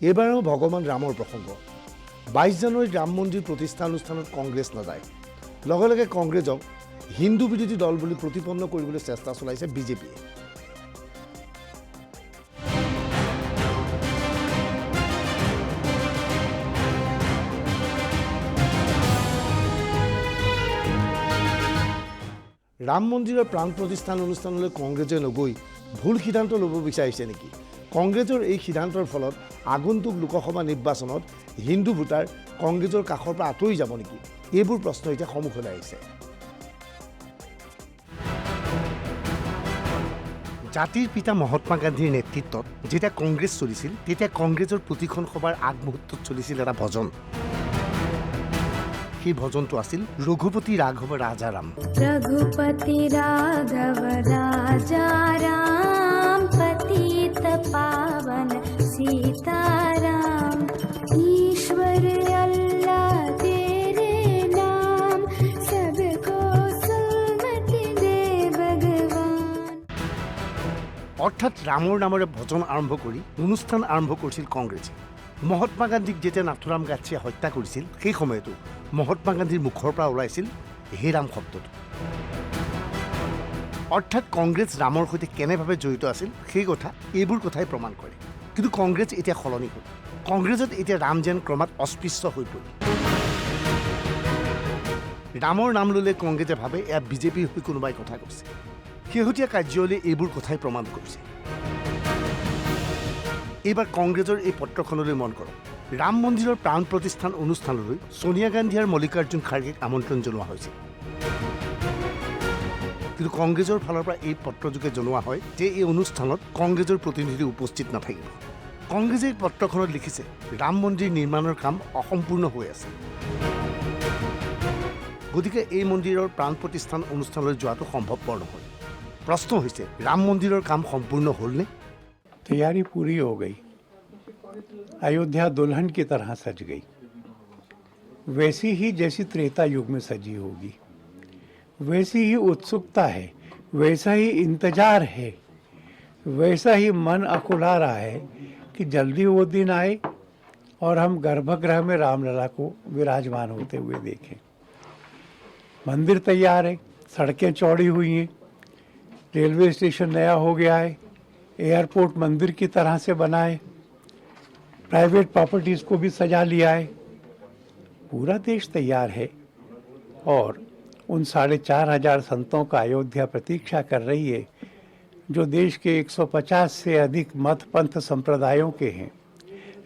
এইবাৰো ভগৱান ৰামৰ প্ৰসংগ 22 জানুৱাৰীত ৰাম মন্দিৰ প্ৰতিষ্ঠা অনুষ্ঠানত কংগ্ৰেছ নাযায়। লগে লগে কংগ্ৰেছক হিন্দু বিৰোধী দল বুলি প্ৰতিপন্ন কৰিবলৈ চেষ্টা চলাইছে বিজেপিয়ে। ৰাম মন্দিৰৰ প্ৰাণ প্ৰতিষ্ঠান অনুষ্ঠানলৈ কংগ্ৰেছে নগৈ ভুল সিদ্ধান্ত ল'ব বিচাৰিছে নেকি? কংগ্ৰেছৰ এই সিদ্ধান্তৰ ফলত আগন্তুক লোকসভা নিৰ্বাচনত হিন্দু ভোটাৰ কংগ্ৰেছৰ কাষৰ পৰা আঁতৰি যাব নেকি? এইবোৰ প্ৰশ্ন এতিয়া সন্মুখলৈ আহিছে। জাতিৰ পিতা মহাত্মা গান্ধীৰ নেতৃত্বত যেতিয়া কংগ্ৰেছ চলিছিল তেতিয়া কংগ্ৰেছৰ প্ৰতিখন সভাৰ আগমুহূৰ্তত চলিছিল এটা ভজন। সেই ভজনটো আছিল ৰঘুপতি ৰাঘৱ ৰাজাৰাম। रघुपति राघव राजा राम पतित पावन सीताराम ईश्वर अल्लाह तेरे नाम सबको सुमति दे भगवान। অৰ্থাৎ ৰামৰ নামেৰে ভজন আৰম্ভ কৰি অনুষ্ঠান আৰম্ভ কৰিছিল কংগ্ৰেছে। মহাত্মা গান্ধীক যেতিয়া নাথুৰাম গাডছেয়ে হত্যা কৰিছিল সেই সময়তো মহাত্মা গান্ধীৰ মুখৰ পৰা ওলাইছিল হে ৰাম শব্দটো। অৰ্থাৎ কংগ্ৰেছ ৰামৰ সৈতে কেনেভাৱে জড়িত আছিল সেই কথা এইবোৰ কথাই প্ৰমাণ কৰে। কিন্তু কংগ্ৰেছ এতিয়া সলনি হ'ল। কংগ্ৰেছত এতিয়া ৰাম যেন ক্ৰমাৎ অস্পৃশ্য হৈ পৰিল। ৰামৰ নাম ল'লে কংগ্ৰেছে ভাবে এয়া বিজেপিৰ হৈ কোনোবাই কথা কৈছে। শেহতীয়া কাৰ্যাৱলীয়ে এইবোৰ কথাই প্ৰমাণ কৰিছে। এইবাৰ কংগ্ৰেছৰ এই পত্ৰখনলৈ মন কৰক। ৰাম মন্দিৰৰ প্ৰাণ প্ৰতিষ্ঠান অনুষ্ঠানলৈ ছোনিয়া গান্ধী আৰু মল্লিকাৰ্জুন খাৰ্গেক আমন্ত্ৰণ জনোৱা হৈছিল। কিন্তু কংগ্ৰেছৰ ফালৰ পৰা এই পত্ৰযোগে জনোৱা হয় যে এই অনুষ্ঠানত কংগ্ৰেছৰ প্ৰতিনিধি উপস্থিত নাথাকিব। কংগ্ৰেছে এই পত্ৰখনত লিখিছে ৰাম মন্দিৰ নিৰ্মাণৰ কাম অসম্পূৰ্ণ হৈ আছে। গতিকে এই মন্দিৰৰ প্ৰাণ প্ৰতিষ্ঠান অনুষ্ঠানলৈ যোৱাটো সম্ভৱপৰ নহয়। প্ৰশ্ন হৈছে ৰাম মন্দিৰৰ কাম সম্পূৰ্ণ হ'লনে? तैयारी पूरी हो गई। अयोध्या दुल्हन की तरह सज गई, वैसी ही जैसी त्रेता युग में सजी होगी। वैसी ही उत्सुकता है, वैसा ही इंतजार है, वैसा ही मन अकुला रहा है कि जल्दी वो दिन आए और हम गर्भगृह में रामलला को विराजमान होते हुए देखें। मंदिर तैयार है, सड़कें चौड़ी हुई हैं, रेलवे स्टेशन नया हो गया है, एयरपोर्ट मंदिर की तरह से बना है, प्राइवेट प्रॉपर्टीज को भी सजा लिया है। पूरा देश तैयार है और उन 4,500 संतों का अयोध्या प्रतीक्षा कर रही है जो देश के 150 से अधिक मत पंथ संप्रदायों के हैं,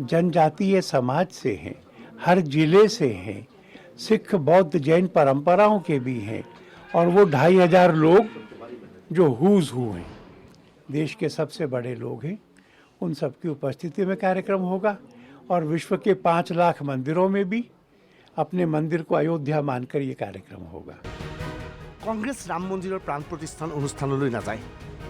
जनजातीय समाज से हैं, हर जिले से हैं, सिख बौद्ध जैन परंपराओं के भी हैं और वो 2,500 लोग जो हुज हू हैं, देश के सबसे बड़े लोग हैं। उन सबकी उपस्थिति में कार्यक्रम होगा और विश्व के 5 लाख मंदिरों में भी अपने मंदिर को अयोध्या मानकर ये कार्यक्रम होगा। কংগ্ৰেছ ৰাম মন্দিৰৰ প্ৰাণ প্ৰতিষ্ঠান অনুষ্ঠানলৈ নাযায়।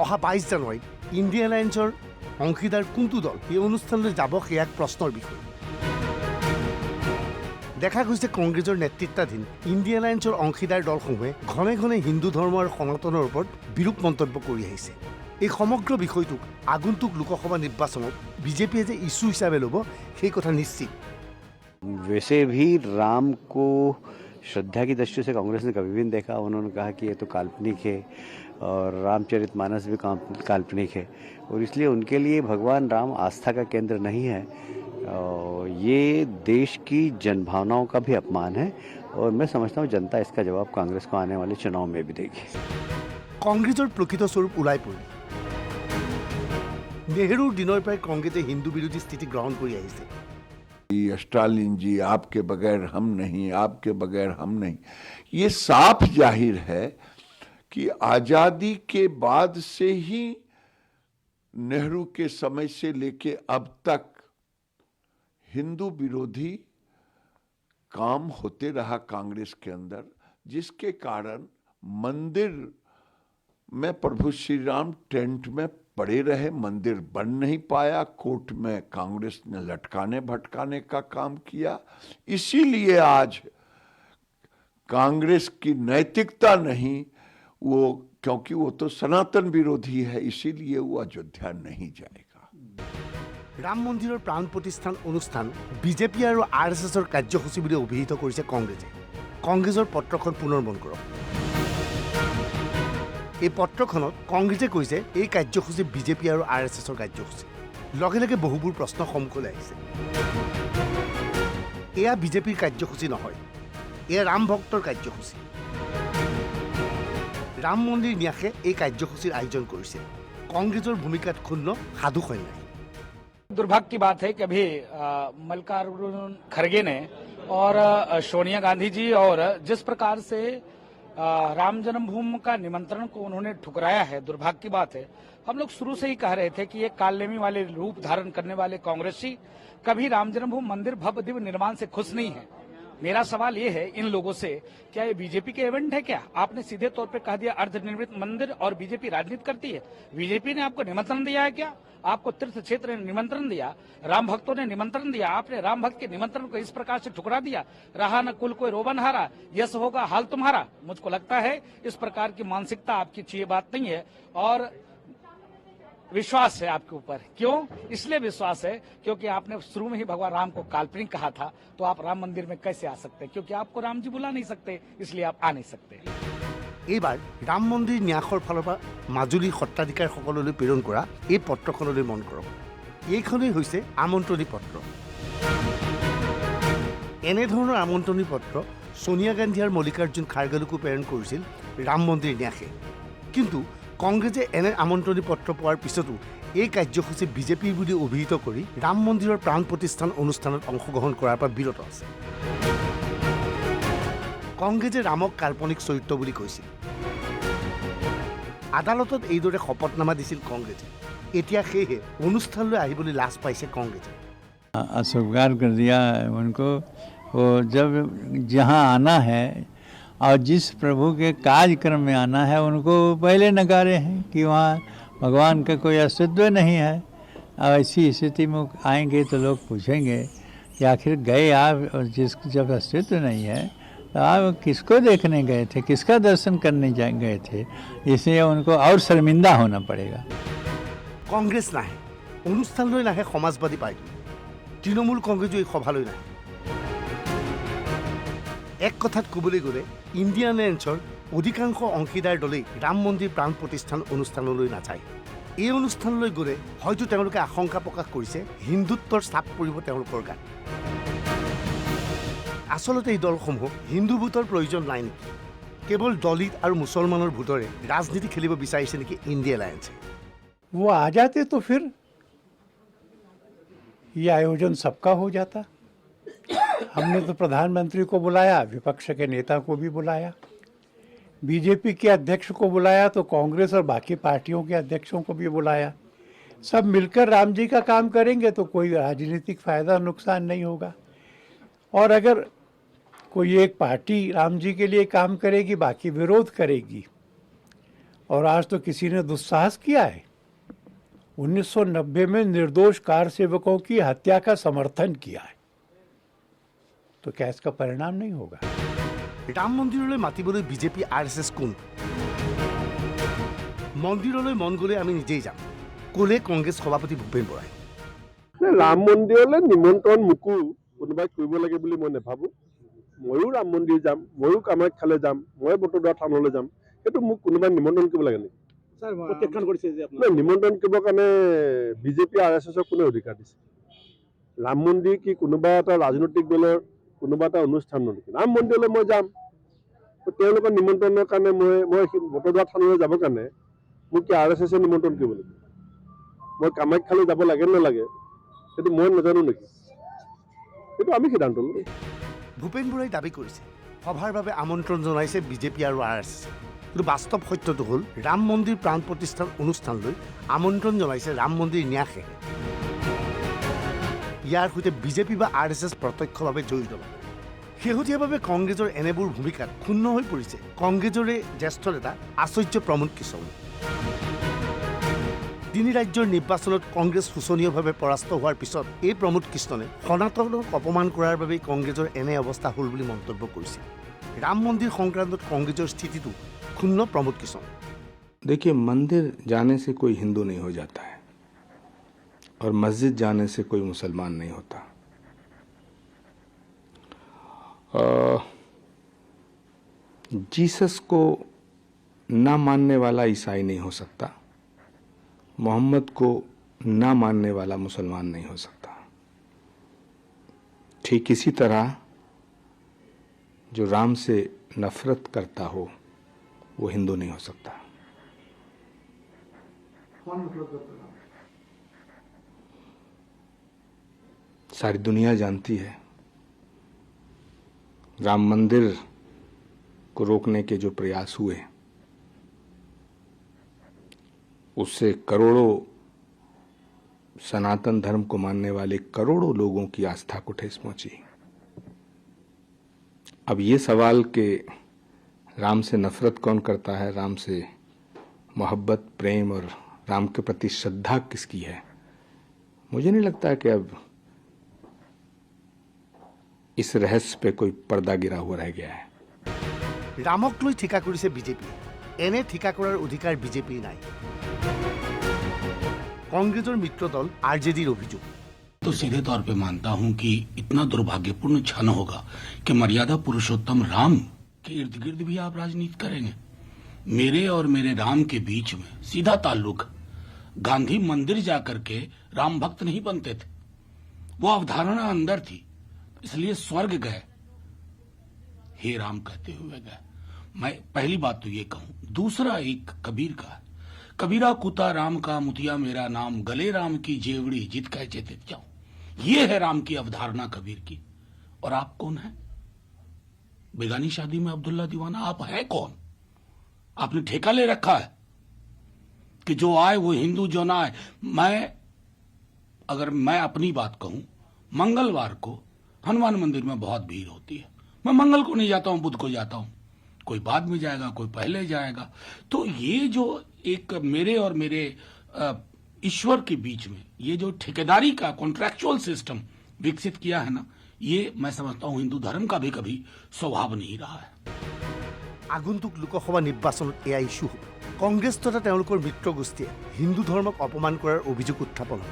অহা 22 জানুৱাৰীত ইণ্ডিয়া এলায়েন্সৰ অংশীদাৰ কোনটো দল এই অনুষ্ঠানলৈ যাব সেয়া এক প্ৰশ্নৰ বিষয়। দেখা গৈছে কংগ্ৰেছৰ নেতৃত্বাধীন ইণ্ডিয়া এলায়েন্সৰ অংশীদাৰ দলসমূহে ঘনে ঘনে হিন্দু ধৰ্ম আৰু সনাতনৰ ওপৰত বিৰূপ মন্তব্য কৰি আহিছে। এই সমগ্ৰ বিষয়টোক আগন্তুক লোকসভা নিৰ্বাচনত বিজেপিয়ে যে ইস্যু হিচাপে ল'ব সেই কথা নিশ্চিত। वैसे भी राम को श्रद्धा की दृष्टि से कांग्रेस ने कभी भी नहीं देखा। उन्होंने कहा कि ये तो काल्पनिक है और रामचरितमानस भी काल्पनिक है और इसलिए उनके लिए भगवान राम आस्था का केंद्र नहीं है। ये देश की जनभावनाओं का भी अपमान है और मैं समझता हूँ जनता इसका जवाब कांग्रेस को आने वाले चुनाव में भी देगी। কংগ্ৰেছৰ প্ৰকৃত স্বৰূপ ওলাই পৰিল। নেহৰুৰ দিনৰ পৰাই কংগ্ৰেছে হিন্দু বিৰোধী স্থিতি গ্ৰহণ কৰি আহিছে। स्टालिन जी आपके बगैर हम नहीं, आपके बगैर हम नहीं, ये साफ जाहिर है कि आजादी के बाद से ही नेहरू के समय से लेके अब तक हिंदू विरोधी काम होते रहा कांग्रेस के अंदर, जिसके कारण मंदिर में प्रभु श्री राम टेंट में पड़े रहे, मंदिर बन नहीं पाया। कोर्ट में कांग्रेस ने लटकाने भटकाने का काम किया। इसीलिए आज कांग्रेस की नैतिकता नहीं, वो क्योंकि वो तो सनातन विरोधी है, इसीलिए वो अयोध्या नहीं जाएगा। ৰাম মন্দিৰৰ প্ৰাণ প্ৰতিষ্ঠান অনুষ্ঠান বিজেপি আৰু RSSৰ কাৰ্যসূচী বুলি অভিহিত কৰিছে কংগ্ৰেছে। কংগ্ৰেছৰ পত্ৰখন পুনৰ মন কৰক। এই পত্ৰখনত কংগ্ৰেছে কৈছে এই কাৰ্যসূচী বিজেপি আৰু RSSৰ কাৰ্যসূচী। লগে লগে বহুবোৰ প্ৰশ্ন সন্মুখলৈ আহিছে। এয়া বিজেপিৰ কাৰ্যসূচী নহয়, এয়া ৰাম ভক্তৰ কাৰ্যসূচী। ৰাম মন্দিৰ ন্যাসে এই কাৰ্যসূচীৰ আয়োজন কৰিছে। কংগ্ৰেছৰ ভূমিকাত ক্ষুণ্ণ সাধু সন্যাসী। दुर्भाग्य की बात है कि अभी मल्लिकार्जुन खड़गे ने और सोनिया गांधी जी और जिस प्रकार से राम जन्मभूमि का निमंत्रण को उन्होंने ठुकराया है, दुर्भाग्य की बात है। हम लोग शुरू से ही कह रहे थे कि ये कालनेमी वाले रूप धारण करने वाले कांग्रेसी कभी राम जन्मभूमि मंदिर भव्य दिव्य निर्माण से खुश नहीं है। मेरा सवाल ये है इन लोगों से, क्या ये बीजेपी के इवेंट है क्या? आपने सीधे तौर पे कह दिया अर्धनिर्मित मंदिर और बीजेपी राजनीति करती है। बीजेपी ने आपको निमंत्रण दिया है क्या? आपको तीर्थ क्षेत्र ने निमंत्रण दिया, राम भक्तों ने निमंत्रण दिया, आपने राम भक्त के निमंत्रण को इस प्रकार से ठुकरा दिया। रहा न कुल कोई रोबन हारा, यस होगा हाल तुम्हारा। मुझको लगता है इस प्रकार की मानसिकता आपकी अच्छी बात नहीं है और विश्वास है आपके ऊपर। क्यों? इसलिए विश्वास है क्योंकि आपने शुरू में ही भगवान राम को काल्पनिक कहा था, तो आप राम मंदिर में कैसे आ सकते हैं? क्योंकि आपको राम जी बुला नहीं सकते, इसलिए आप आ नहीं सकते। এইবাৰ ৰাম মন্দিৰ ন্যাসৰ ফালৰ পৰা মাজুলী সত্ৰাধিকাৰসকললৈ প্ৰেৰণ কৰা এই পত্ৰখনলৈ মন কৰক। এইখনেই হৈছে আমন্ত্ৰণী পত্ৰ। এনেধৰণৰ আমন্ত্ৰণী পত্ৰ সোনিয়া গান্ধী আৰু মল্লিকাৰ্জুন খাৰগেলৈকো প্ৰেৰণ কৰিছিল ৰাম মন্দিৰ ন্যাসে। কিন্তু কংগ্ৰেছে এনে আমন্ত্ৰণী পত্ৰ পোৱাৰ পিছতো এই কাৰ্যসূচী বিজেপিৰ বুলি অভিহিত কৰি ৰাম মন্দিৰৰ প্ৰাণ প্ৰতিষ্ঠান অনুষ্ঠানত অংশগ্ৰহণ কৰাৰ পৰা বিৰত আছে। কংগ্ৰেছে ৰামক কাল্পনিক চৰিত্ৰ বুলি কৈছিল। আদালতত এইদৰে শপতনামা দিছিল কংগ্ৰেছে। এতিয়া সেয়েহে অনুষ্ঠানলৈ আহিবলৈ লাজ পাইছে কংগ্ৰেছে। अस्वीकार कर दिया उनको। वो जब जहाँ आना है और जिस प्रभु के कार्यक्रम में आना है उनको पहले नकारे हैं कि वहाँ भगवान का कोई अस्तित्व नहीं है। अब ऐसी स्थिति में आएंगे तो लोग पूछेंगे कि आखिर गए आप और जब अस्तित्व नहीं है तो आप किसको देखने गए थे, किसका दर्शन करने गए थे? इसलिए उनको और शर्मिंदा होना पड़ेगा। কংগ্ৰেছ নাহে, অনুষ্ঠানলৈ নাহে সমাজবাদী পাৰ্টি, তৃণমূল কংগ্ৰেছো এই সভালৈ নাহে। এক কথাত ক'বলৈ গ'লে ইণ্ডিয়ান এলায়েন্সৰ অধিকাংশ অংশীদাৰ দলেই ৰাম মন্দিৰ প্ৰাণ প্ৰতিষ্ঠান অনুষ্ঠানলৈ নাযায়। এই অনুষ্ঠানলৈ গ'লে হয়তো তেওঁলোকে আশংকা প্ৰকাশ কৰিছে হিন্দুত্বৰ চাপ পৰিব তেওঁলোকৰ গাত। আচলতে এই দলসমূহক হিন্দু ভোটৰ প্ৰয়োজন নাই নেকি? কেৱল দলিত আৰু মুছলমানৰ ভোটৰে ৰাজনীতি খেলিব বিচাৰিছে নেকি ইণ্ডিয়া এলায়েন্সে? वो आ जाते तो फिर ये आयोजन सबका हो जाता। हमने तो प्रधानमंत्री को बुलाया, विपक्ष के नेता को भी बुलाया, बीजेपी के अध्यक्ष को बुलाया, तो कांग्रेस और बाकी पार्टियों के अध्यक्षों को भी बुलाया। सब मिलकर राम जी का काम करेंगे तो कोई राजनीतिक फायदा नुकसान नहीं होगा। और अगर कोई एक पार्टी राम जी के लिए काम करेगी, बाकी विरोध करेगी। और आज तो किसी ने दुस्साहस किया है, 1990 में निर्दोष कार सेवकों की हत्या का समर्थन किया है, तो क्या इसका परिणाम नहीं होगा? ৰাম মন্দিৰলৈ মাতিবলৈ বিজেপি RSS কোন? মন্দিৰলৈ মন গ'লে আমি নিজেই যাম, ক'লে কংগ্ৰেছ সভাপতি ভূপেন বৰাই। ৰাম মন্দিৰলৈ নিমন্ত্ৰণ মোকো কোনোবাই কৰিব লাগে বুলি মই নাভাবোঁ। ময়ো ৰাম মন্দিৰ যাম, ময়ো কামাখ্যালৈ যাম, মই বটদ্ৰৱা থানলৈ যাম। সেইটো মোক কোনোবাই নিমন্ত্ৰণ কৰিব লাগে নেকি? নিমন্ত্ৰণ কৰিবৰ কাৰণে বিজেপি RSSক কোনে অধিকাৰ দিছে? ৰাম মন্দিৰ কি কোনোবা এটা ৰাজনৈতিক দলৰ কোনোবা এটা অনুষ্ঠান নেকি? ৰাম মন্দিৰলৈ মই যাম, তেওঁলোকৰ নিমন্ত্ৰণৰ কাৰণে মই বটদ্ৰৱা থানলৈ যাবৰ কাৰণে মোক কি RSSে নিমন্ত্ৰণ কৰিব লাগিব? মই কামাখ্যালৈ যাব লাগে নালাগে সেইটো মই নাজানো নেকি? সেইটো আমি সিদ্ধান্ত ল'ম। ভূপেন বৰাই দাবী কৰিছে সভাৰ বাবে আমন্ত্ৰণ জনাইছে বিজেপি আৰু RSS। কিন্তু বাস্তৱ সত্যটো হ'ল ৰাম মন্দিৰ প্ৰাণ প্ৰতিষ্ঠান অনুষ্ঠানলৈ আমন্ত্ৰণ জনাইছে ৰাম মন্দিৰ ন্যাসে। ইয়াৰ সৈতে বিজেপি বা RSS প্ৰত্যক্ষভাৱে জড়িত। শেহতীয়াভাৱে কংগ্ৰেছৰ এনেবোৰ ভূমিকাত ক্ষুণ্ণ হৈ পৰিছে কংগ্ৰেছৰে জ্যেষ্ঠ নেতা আচাৰ্য প্ৰমোদ কিশোৰ। তিনি ৰাজ্যৰ নিৰ্বাচনত কংগ্ৰেছ শোচনীয়ভাৱে পৰাস্ত হোৱাৰ পিছত এই প্ৰমোদ কৃষ্ণনে সনাতনক অপমান কৰাৰ বাবেই কংগ্ৰেছৰ এনে অৱস্থা হ'ল বুলি মন্তব্য কৰিছে। ৰাম মন্দিৰ সংক্ৰান্তত কংগ্ৰেছৰ স্থিতিটো ক্ষুণ্ণ প্ৰমোদ কিশোৰ। देखिए, मंदिर जाने से कोई हिंदू नहीं हो जाता है। और मस्जिद जाने से कोई मुसलमान नहीं होता। जीसस को ना मानने वाला ईसाई नहीं हो सकता, मोहम्मद को ना मानने वाला मुसलमान नहीं हो सकता। ठीक इसी तरह जो राम से नफरत करता हो वो हिंदू नहीं हो सकता। सारी दुनिया जानती है राम मंदिर को रोकने के जो प्रयास हुए उससे करोड़ों सनातन धर्म को मानने वाले करोड़ों लोगों की आस्था को ठेस पहुंची। अब ये सवाल कि राम से नफरत कौन करता है, राम से मोहब्बत, प्रेम और राम के प्रति श्रद्धा किसकी है, मुझे नहीं लगता कि अब इस रहस्य पे कोई पर्दा गिरा हुआ रह गया है। ৰামক লৈ ঠিকা কৰিছে বিজেপি। এনে ঠিকা কৰাৰ অধিকাৰ বিজেপিৰ নাই। কংগ্ৰেছৰ মিত্ৰ দল আৰজেডিৰ অভিযোগ। तो सीधे तौर पे मानता हूं कि इतना दुर्भाग्यपूर्ण क्षण होगा कि मर्यादा पुरुषोत्तम राम के इर्द गिर्द भी आप राजनीति करेंगे। मेरे और मेरे राम के बीच में सीधा ताल्लुक। गांधी मंदिर जाकर के राम भक्त नहीं बनते थे, वो अवधारणा अंदर थी, इसलिए स्वर्ग गए, हे राम कहते हुए गए। मैं पहली बात तो ये कहूं। दूसरा एक कबीर का है, कबीरा कुता राम का मुतिया मेरा नाम, गले राम की जेवड़ी जित कह चेतित जाऊं। ये है राम की अवधारणा कबीर की। और आप कौन है? बेगानी शादी में अब्दुल्ला दीवाना आप है कौन? आपने ठेका ले रखा है कि जो आए वो हिंदू, जो ना आए। अगर मैं अपनी बात कहूं, मंगलवार को हनुमान मंदिर में बहुत भीड़ होती है। मैं मंगल को नहीं जाता हूं, बुध को जाता हूं। कोई बाद में जाएगा, कोई पहले जाएगा। तो ये जो एक मेरे और मेरे ईश्वर के बीच में ये जो ठेकेदारी का कॉन्ट्रैक्चुअल सिस्टम विकसित किया है ना, ये मैं समझता हूं हिंदू धर्म का भी कभी स्वभाव नहीं रहा है। আগন্তুক লোকসভা নিৰ্বাচনত এয়া ইস্যু হ'ব। কংগ্ৰেছ তথা তেওঁলোকৰ মিত্ৰ গোষ্ঠীয়ে হিন্দু ধৰ্মক অপমান কৰাৰ অভিযোগ উত্থাপন হ'ব।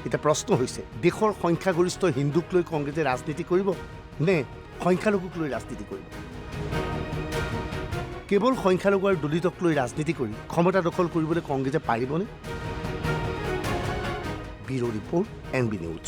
এতিয়া প্ৰশ্ন হৈছে, দেশৰ সংখ্যাগৰিষ্ঠ হিন্দুক লৈ কংগ্ৰেছে ৰাজনীতি কৰিব নে সংখ্যালঘুক লৈ ৰাজনীতি কৰিব? কেৱল সংখ্যালঘু আৰু দলিতক লৈ ৰাজনীতি কৰি ক্ষমতা দখল কৰিবলৈ কংগ্ৰেছে পাৰিবনে? Bureau report, NB news.